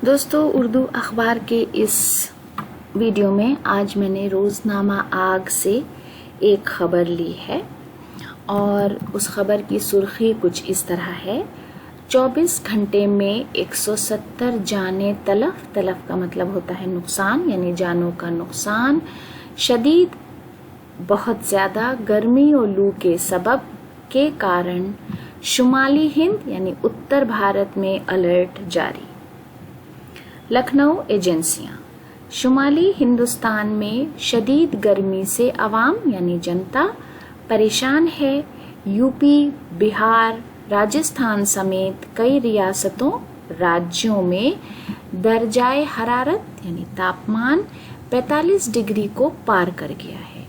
दोस्तों, उर्दू अखबार के इस वीडियो में आज मैंने रोज़नामा आग से एक ख़बर ली है और उस ख़बर की सुर्खी कुछ इस तरह है। 24 घंटे में 170 जानें तलफ का मतलब होता है नुकसान, यानी जानों का नुकसान। शदीद बहुत ज़्यादा गर्मी और लू के सबब के कारण शुमाली हिंद यानी उत्तर भारत में अलर्ट जारी। लखनऊ एजेंसियां। शुमाली हिंदुस्तान में शदीद गर्मी से अवाम यानी जनता परेशान है। यूपी, बिहार, राजस्थान समेत कई रियासतों राज्यों में दर्जाए हरारत यानी तापमान 45 डिग्री को पार कर गया है।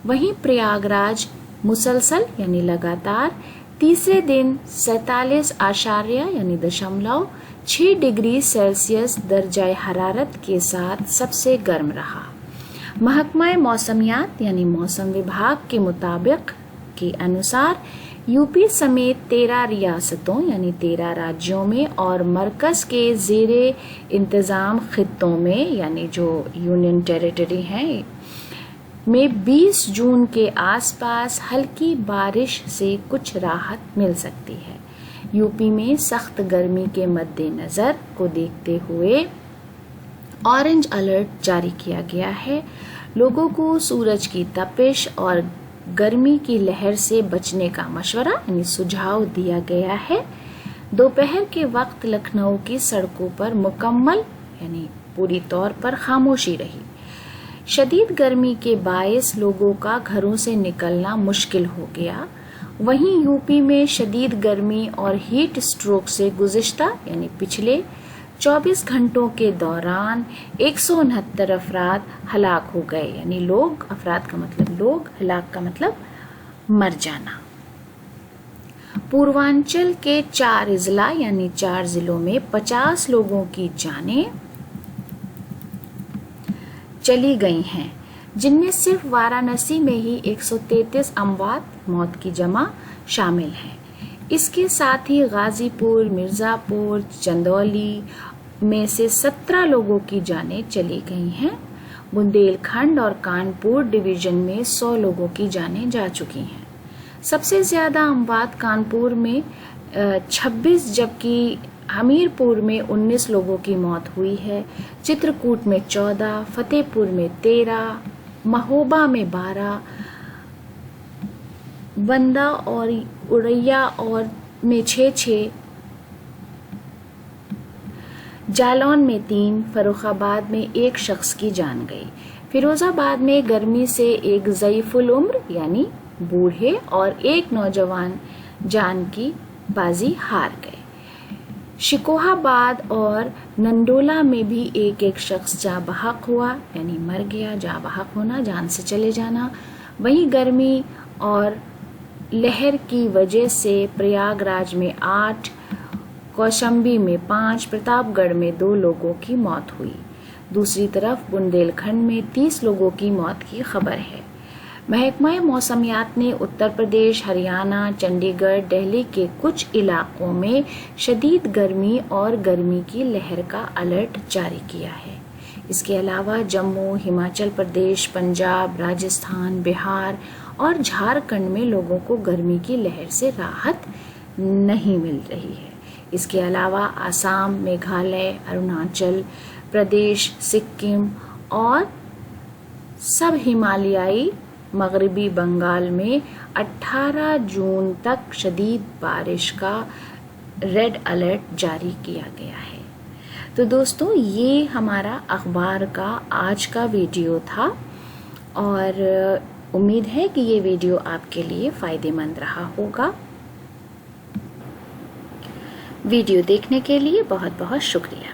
वहीं प्रयागराज मुसलसल यानी लगातार तीसरे दिन 47 यानी 0.6 डिग्री सेल्सियस दर्जाए हरारत के साथ सबसे गर्म रहा। महकमा मौसमियात यानी मौसम विभाग के मुताबिक के अनुसार यूपी समेत 13 रियासतों यानी 13 राज्यों में और मरकज के ज़ेरे इंतज़ाम खित्तों में यानी जो यूनियन टेरिटरी हैं में 20 जून के आसपास हल्की बारिश से कुछ राहत मिल सकती है। यूपी में सख्त गर्मी के मद्देनज़र को देखते हुए ऑरेंज अलर्ट जारी किया गया है। लोगों को सूरज की तपिश और गर्मी की लहर से बचने का मशवरा यानी सुझाव दिया गया है। दोपहर के वक्त लखनऊ की सड़कों पर मुकम्मल यानी पूरी तौर पर खामोशी रही। शदीद गर्मी के बायस लोगों का घरों से निकलना मुश्किल हो गया। वहीं यूपी में शदीद गर्मी और हीट स्ट्रोक से गुज़िश्ता यानी पिछले 24 घंटों के दौरान 169 अफराद हलाक हो गए। यानी लोग, अफराद का मतलब लोग, हलाक का मतलब मर जाना। पूर्वांचल के 4 अजला यानी 4 जिलों में 50 लोगों की जानें चली गई हैं, जिनमें सिर्फ वाराणसी में ही 133 अमवात मौत की जमा शामिल हैं। इसके साथ ही गाजीपुर, मिर्ज़ापुर, चंदौली में से 17 लोगों की जानें चली गई हैं। बुंदेलखंड और कानपुर डिवीज़न में 100 लोगों की जानें जा चुकी हैं। सबसे ज़्यादा अमवात कानपुर में 26 जबकि हमीरपुर में 19 लोगों की मौत हुई है। चित्रकूट में 14, फतेहपुर में 13, महोबा में 12, बंदा और उड़ैया और में 6, जालौन में 3, फर्रुखाबाद में 1 शख्स की जान गई। फिरोजाबाद में गर्मी से एक ज़ईफुल उम्र यानी बूढ़े और एक नौजवान जान की बाजी हार गए। शिकोहाबाद और नंडोला में भी एक शख्स जा बहक हुआ यानी मर गया। जा बहक होना, जान से चले जाना। वहीं गर्मी और लहर की वजह से प्रयागराज में 8, कौशाम्बी में 5, प्रतापगढ़ में 2 लोगों की मौत हुई। दूसरी तरफ बुंदेलखंड में 30 लोगों की मौत की खबर है। महकमा मौसमियात ने उत्तर प्रदेश, हरियाणा, चंडीगढ़, दिल्ली के कुछ इलाकों में शदीद गर्मी और गर्मी की लहर का अलर्ट जारी किया है। इसके अलावा जम्मू, हिमाचल प्रदेश, पंजाब, राजस्थान, बिहार और झारखंड में लोगों को गर्मी की लहर से राहत नहीं मिल रही है। इसके अलावा आसाम, मेघालय, अरुणाचल प्रदेश, सिक्किम और सब हिमालयाई मगरबी बंगाल में 18 जून तक शदीद बारिश का रेड अलर्ट जारी किया गया है। तो दोस्तों, ये हमारा अखबार का आज का वीडियो था और उम्मीद है कि ये वीडियो आपके लिए फ़ायदेमंद रहा होगा। वीडियो देखने के लिए बहुत बहुत शुक्रिया।